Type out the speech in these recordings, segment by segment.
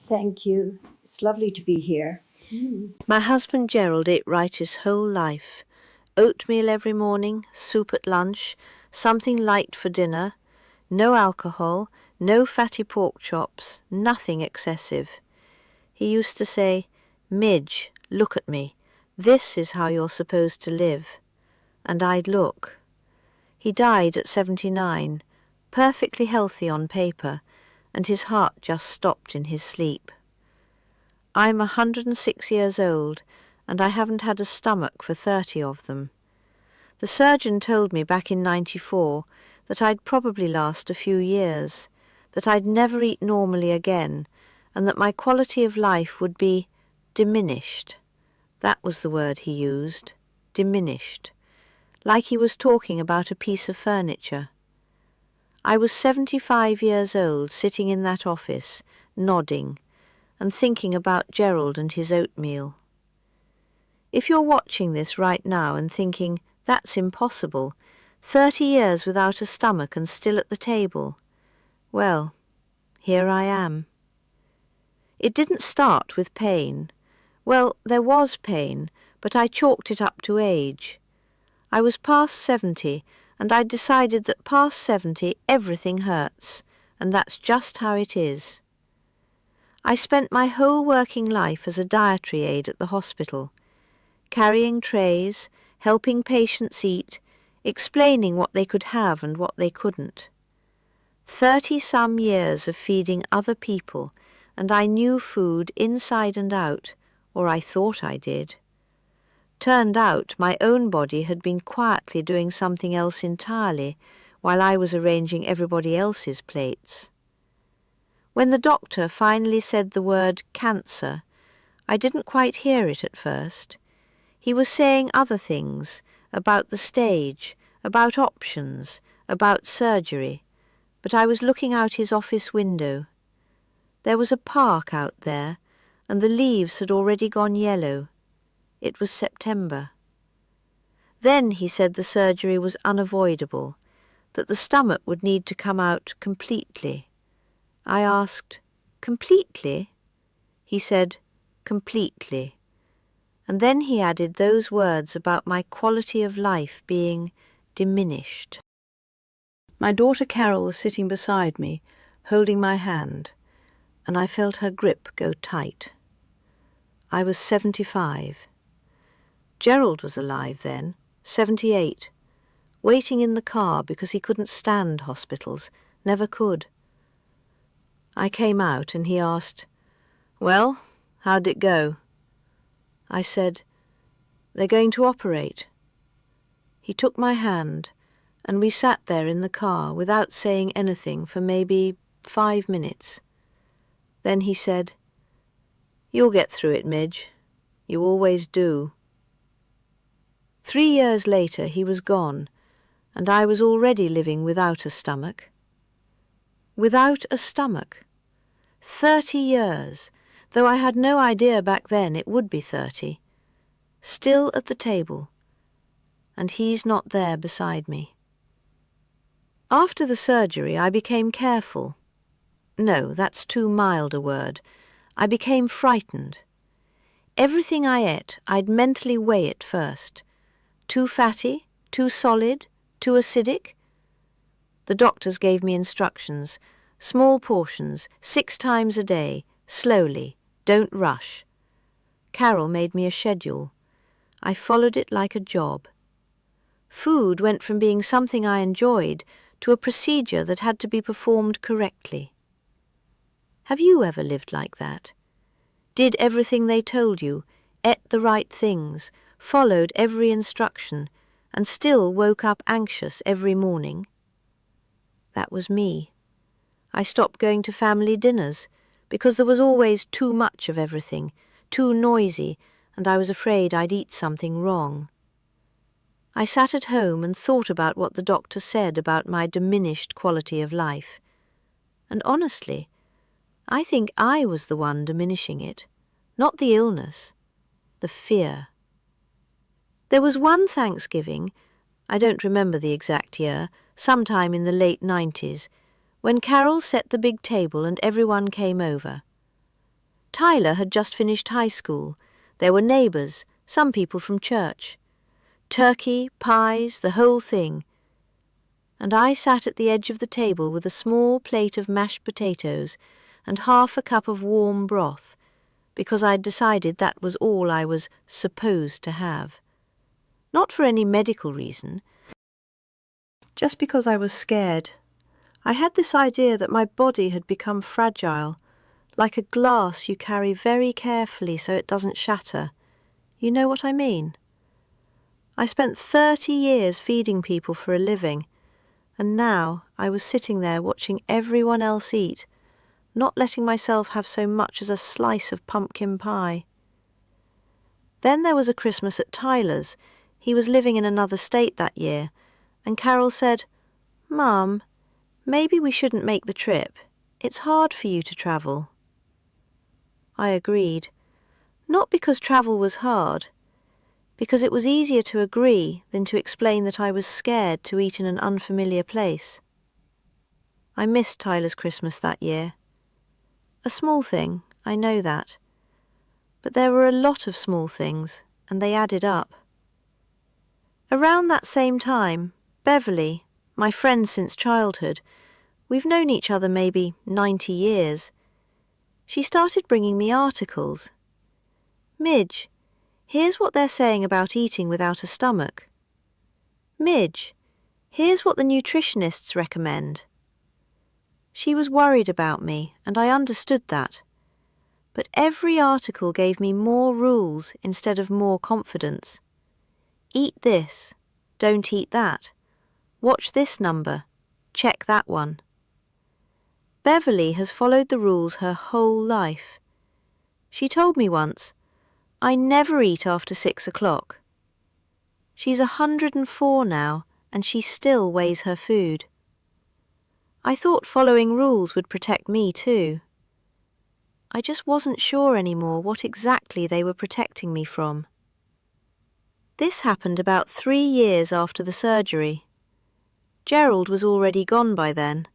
Thank you. It's lovely to be here. My husband Gerald ate right his whole life. Oatmeal every morning, soup at lunch, something light for dinner, no alcohol, no fatty pork chops, nothing excessive. He used to say, "Midge, look at me. This is how you're supposed to live." And I'd look. He died at 79, perfectly healthy on paper, and his heart just stopped in his sleep. I'm 106 years old, and I haven't had a stomach for 30 of them. The surgeon told me back in '94 that I'd probably last a few years, that I'd never eat normally again, and that my quality of life would be diminished. That was the word he used, diminished, like he was talking about a piece of furniture. I was 75 years old, sitting in that office, nodding, and thinking about Gerald and his oatmeal. If you're watching this right now and thinking, that's impossible, 30 years without a stomach and still at the table, well, here I am. It didn't start with pain. Well, there was pain, but I chalked it up to age. I was past 70, and I'd decided that past 70 everything hurts, and that's just how it is. I spent my whole working life as a dietary aide at the hospital, carrying trays, helping patients eat, explaining what they could have and what they couldn't. 30-some years of feeding other people, and I knew food inside and out, or I thought I did. Turned out my own body had been quietly doing something else entirely, while I was arranging everybody else's plates. When the doctor finally said the word cancer, I didn't quite hear it at first. He was saying other things, about the stage, about options, about surgery, but I was looking out his office window. There was a park out there, and the leaves had already gone yellow. It was September. Then he said the surgery was unavoidable, that the stomach would need to come out completely. I asked, "Completely?" He said, "Completely." And then he added those words about my quality of life being diminished. My daughter Carol was sitting beside me, holding my hand, and I felt her grip go tight. I was 75. Gerald was alive then, 78, waiting in the car because he couldn't stand hospitals, never could. I came out and he asked, "Well, how'd it go?" I said, "They're going to operate." He took my hand, and we sat there in the car without saying anything for maybe 5 minutes. Then he said, "You'll get through it, Midge. You always do." 3 years later he was gone, and I was already living without a stomach. Without a stomach. 30 years, though I had no idea back then it would be 30. Still at the table, and he's not there beside me. After the surgery I became careful. No, that's too mild a word. I became frightened. Everything I ate, I'd mentally weigh it first. Too fatty? Too solid? Too acidic? The doctors gave me instructions. Small portions, 6 times a day, slowly, don't rush. Carol made me a schedule. I followed it like a job. Food went from being something I enjoyed to a procedure that had to be performed correctly. Have you ever lived like that? Did everything they told you, ate the right things, followed every instruction, and still woke up anxious every morning? That was me. I stopped going to family dinners because there was always too much of everything, too noisy, and I was afraid I'd eat something wrong. I sat at home and thought about what the doctor said about my diminished quality of life. And honestly, I think I was the one diminishing it, not the illness, the fear. There was one Thanksgiving, I don't remember the exact year, sometime in the late 90s, when Carol set the big table and everyone came over. Tyler had just finished high school. There were neighbours, some people from church. Turkey, pies, the whole thing. And I sat at the edge of the table with a small plate of mashed potatoes and half a cup of warm broth, because I'd decided that was all I was supposed to have. Not for any medical reason, just because I was scared. I had this idea that my body had become fragile, like a glass you carry very carefully so it doesn't shatter. You know what I mean? I spent 30 years feeding people for a living, and now I was sitting there watching everyone else eat, not letting myself have so much as a slice of pumpkin pie. Then there was a Christmas at Tyler's. He was living in another state that year, and Carol said, "Mum, maybe we shouldn't make the trip. It's hard for you to travel." I agreed, not because travel was hard, because it was easier to agree than to explain that I was scared to eat in an unfamiliar place. I missed Tyler's Christmas that year. A small thing, I know that. But there were a lot of small things, and they added up. Around that same time, Beverly, my friend since childhood, we've known each other maybe 90 years, she started bringing me articles. "Midge, here's what they're saying about eating without a stomach. Midge, here's what the nutritionists recommend." She was worried about me, and I understood that. But every article gave me more rules instead of more confidence. Eat this, don't eat that. Watch this number, check that one. Beverly has followed the rules her whole life. She told me once, "I never eat after 6 o'clock." She's 104 now, and she still weighs her food. I thought following rules would protect me too. I just wasn't sure anymore what exactly they were protecting me from. This happened about 3 years after the surgery. Gerald was already gone by then.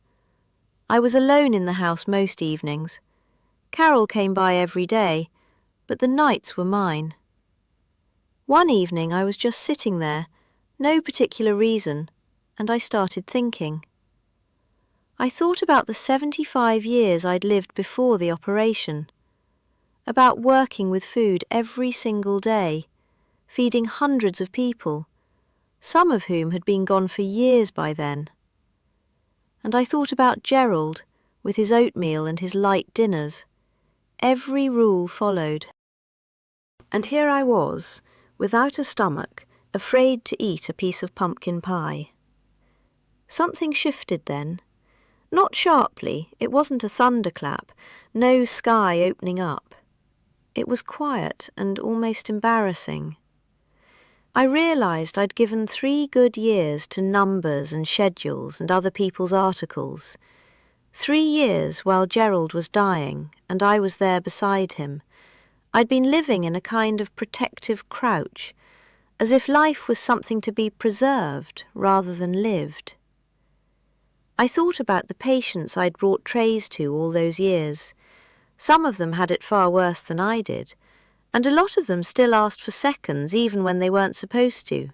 I was alone in the house most evenings. Carol came by every day, but the nights were mine. One evening I was just sitting there, no particular reason, and I started thinking. I thought about the 75 years I'd lived before the operation, about working with food every single day, feeding hundreds of people, some of whom had been gone for years by then. And I thought about Gerald, with his oatmeal and his light dinners, every rule followed. And here I was, without a stomach, afraid to eat a piece of pumpkin pie. Something shifted then. Not sharply, it wasn't a thunderclap, no sky opening up. It was quiet and almost embarrassing. I realised I'd given 3 good years to numbers and schedules and other people's articles. 3 years while Gerald was dying and I was there beside him. I'd been living in a kind of protective crouch, as if life was something to be preserved rather than lived. I thought about the patients I'd brought trays to all those years. Some of them had it far worse than I did, and a lot of them still asked for seconds even when they weren't supposed to.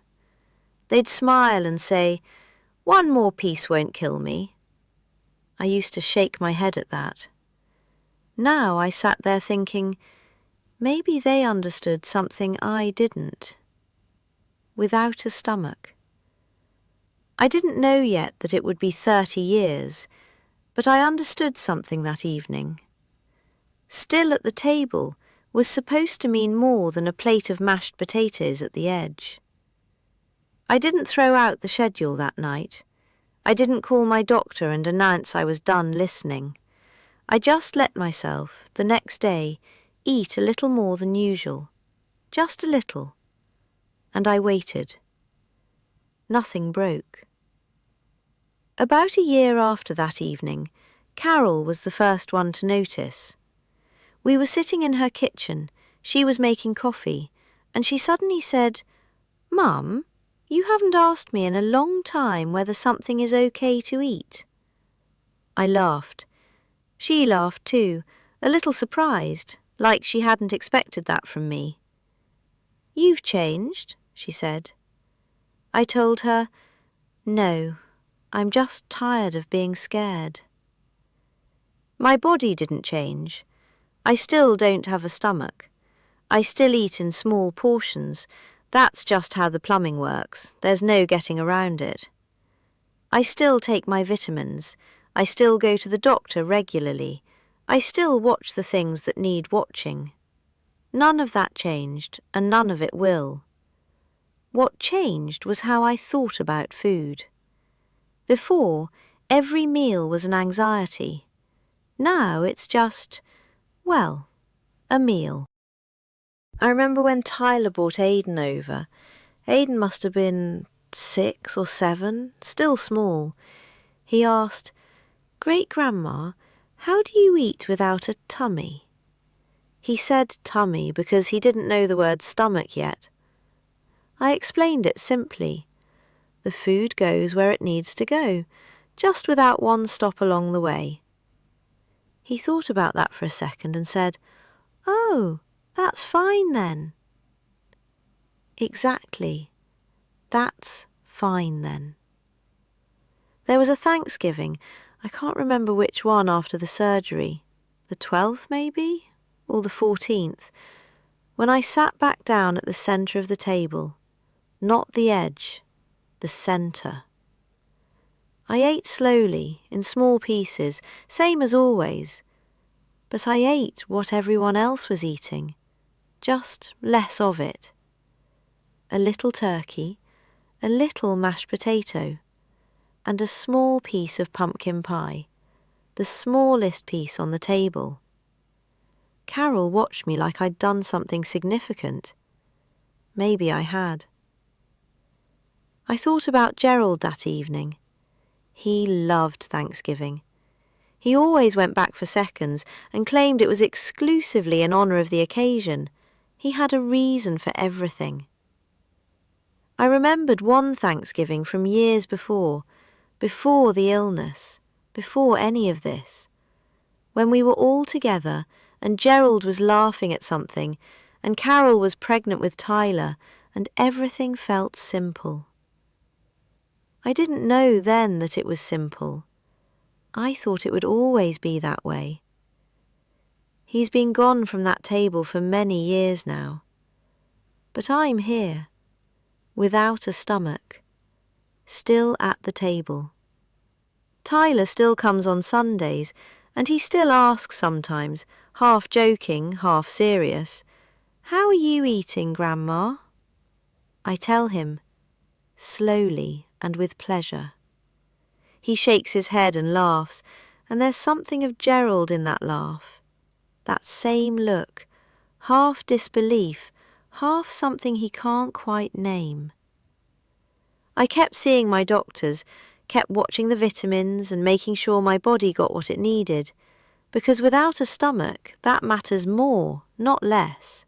They'd smile and say, "1 more piece won't kill me." I used to shake my head at that. Now I sat there thinking, maybe they understood something I didn't. Without a stomach. I didn't know yet that it would be 30 years, but I understood something that evening. Still at the table was supposed to mean more than a plate of mashed potatoes at the edge. I didn't throw out the schedule that night. I didn't call my doctor and announce I was done listening. I just let myself, the next day, eat a little more than usual. Just a little. And I waited. Nothing broke. About a year after that evening, Carol was the first one to notice. We were sitting in her kitchen, she was making coffee, and she suddenly said, "Mum, you haven't asked me in a long time whether something is okay to eat." I laughed. She laughed too, a little surprised, like she hadn't expected that from me. "You've changed," she said. I told her, "No, I'm just tired of being scared." My body didn't change. I still don't have a stomach. I still eat in small portions. That's just how the plumbing works. There's no getting around it. I still take my vitamins. I still go to the doctor regularly. I still watch the things that need watching. None of that changed, and none of it will. What changed was how I thought about food. Before, every meal was an anxiety. Now it's just, well, a meal. I remember when Tyler brought Aidan over. Aidan must have been 6 or 7, still small. He asked, "Great-grandma, how do you eat without a tummy?" He said tummy because he didn't know the word stomach yet. I explained it simply. The food goes where it needs to go, just without one stop along the way. He thought about that for a second and said, "Oh, that's fine then." Exactly. That's fine then. There was a Thanksgiving. I can't remember which one after the surgery. The 12th maybe? Or the 14th. When I sat back down at the centre of the table. Not the edge. The centre. I ate slowly, in small pieces, same as always. But I ate what everyone else was eating. Just less of it. A little turkey, a little mashed potato, and a small piece of pumpkin pie, the smallest piece on the table. Carol watched me like I'd done something significant. Maybe I had. I thought about Gerald that evening. He loved Thanksgiving. He always went back for seconds and claimed it was exclusively in honour of the occasion. He had a reason for everything. I remembered one Thanksgiving from years before the illness, before any of this, when we were all together and Gerald was laughing at something and Carol was pregnant with Tyler and everything felt simple. I didn't know then that it was simple. I thought it would always be that way. He's been gone from that table for many years now. But I'm here, without a stomach, still at the table. Tyler still comes on Sundays, and he still asks sometimes, half joking, half serious, "How are you eating, Grandma?" I tell him, slowly and with pleasure. He shakes his head and laughs, and there's something of Gerald in that laugh. That same look, half disbelief, half something he can't quite name. I kept seeing my doctors, kept watching the vitamins and making sure my body got what it needed, because without a stomach, that matters more, not less.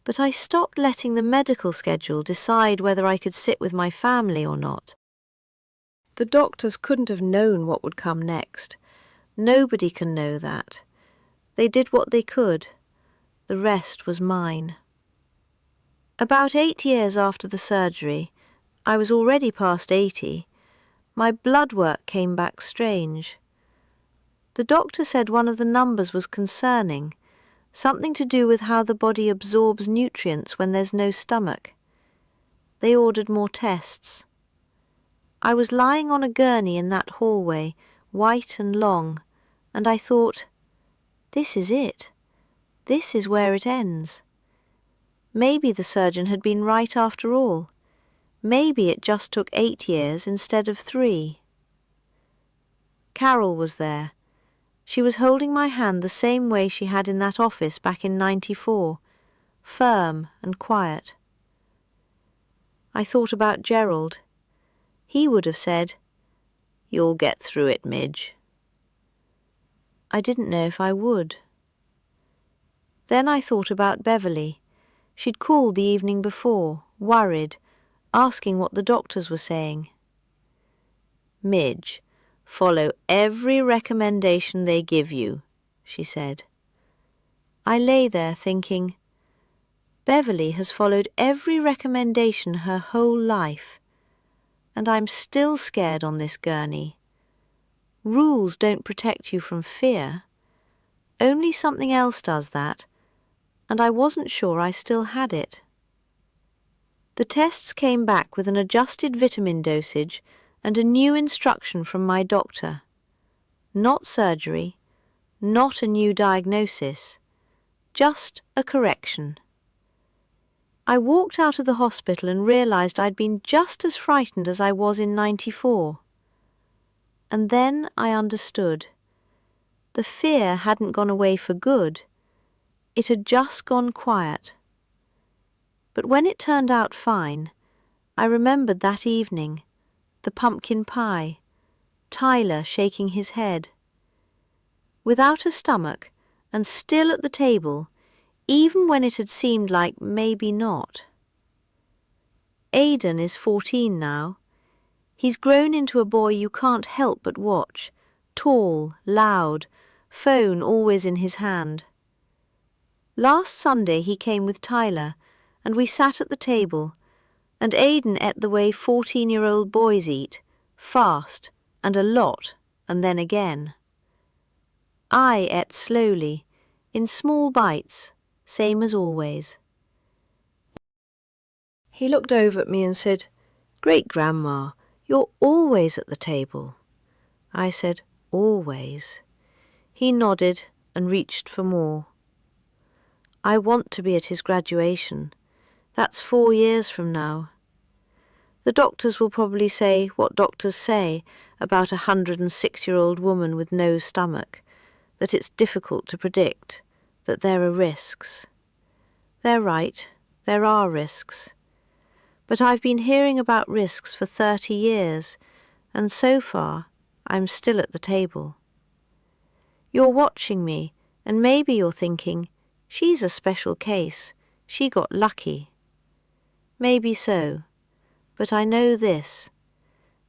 But I stopped letting the medical schedule decide whether I could sit with my family or not. The doctors couldn't have known what would come next. Nobody can know that. They did what they could. The rest was mine. About 8 years after the surgery, I was already past 80, my blood work came back strange. The doctor said one of the numbers was concerning, something to do with how the body absorbs nutrients when there's no stomach. They ordered more tests. I was lying on a gurney in that hallway, white and long, and I thought, this is it. This is where it ends. Maybe the surgeon had been right after all. Maybe it just took 8 years instead of 3. Carol was there. She was holding my hand the same way she had in that office back in '94, firm and quiet. I thought about Gerald. He would have said, "You'll get through it, Midge." I didn't know if I would. Then I thought about Beverly. She'd called the evening before, worried, asking what the doctors were saying. "Midge, follow every recommendation they give you," she said. I lay there thinking, Beverly has followed every recommendation her whole life, and I'm still scared on this gurney. Rules don't protect you from fear. Only something else does that, and I wasn't sure I still had it. The tests came back with an adjusted vitamin dosage and a new instruction from my doctor. Not surgery, not a new diagnosis, just a correction. I walked out of the hospital and realized I'd been just as frightened as I was in '94. And then I understood. The fear hadn't gone away for good. It had just gone quiet. But when it turned out fine, I remembered that evening, the pumpkin pie, Tyler shaking his head. Without a stomach, and still at the table, even when it had seemed like maybe not. Aidan is 14 now. He's grown into a boy you can't help but watch, tall, loud, phone always in his hand. Last Sunday he came with Tyler, and we sat at the table, and Aidan ate the way 14-year-old boys eat, fast, and a lot, and then again. I ate slowly, in small bites, same as always. He looked over at me and said, "Great-grandma, you're always at the table." I said, "Always." He nodded and reached for more. I want to be at his graduation. That's 4 years from now. The doctors will probably say what doctors say about a 106-year-old woman with no stomach, that it's difficult to predict, that there are risks. They're right, there are risks. But I've been hearing about risks for 30 years, and so far I'm still at the table. You're watching me, and maybe you're thinking, she's a special case, she got lucky. Maybe so, but I know this.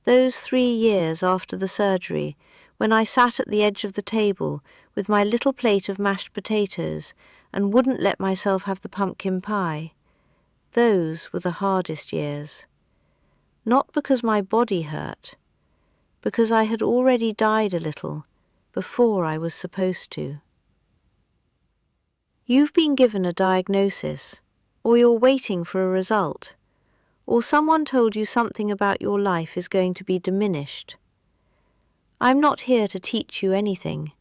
Those 3 years after the surgery, when I sat at the edge of the table with my little plate of mashed potatoes and wouldn't let myself have the pumpkin pie, those were the hardest years. Not because my body hurt, because I had already died a little before I was supposed to. You've been given a diagnosis, or you're waiting for a result, or someone told you something about your life is going to be diminished. I'm not here to teach you anything.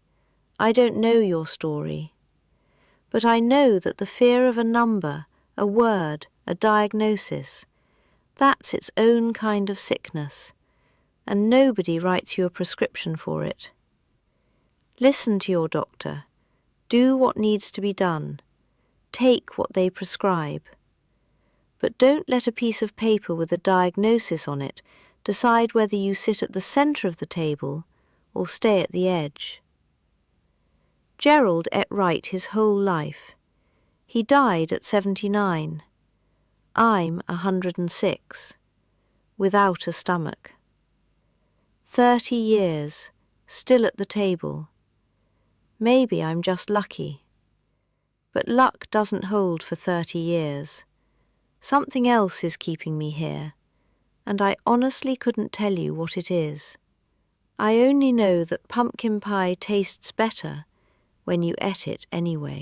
I don't know your story. But I know that the fear of a number, a word, a diagnosis, that's its own kind of sickness, and nobody writes you a prescription for it. Listen to your doctor. Do what needs to be done. Take what they prescribe. But don't let a piece of paper with a diagnosis on it decide whether you sit at the centre of the table or stay at the edge. Gerald ate right his whole life. He died at 79. I'm 106, without a stomach. 30 years, still at the table. Maybe I'm just lucky. But luck doesn't hold for 30 years. Something else is keeping me here, and I honestly couldn't tell you what it is. I only know that pumpkin pie tastes better when you ate it anyway.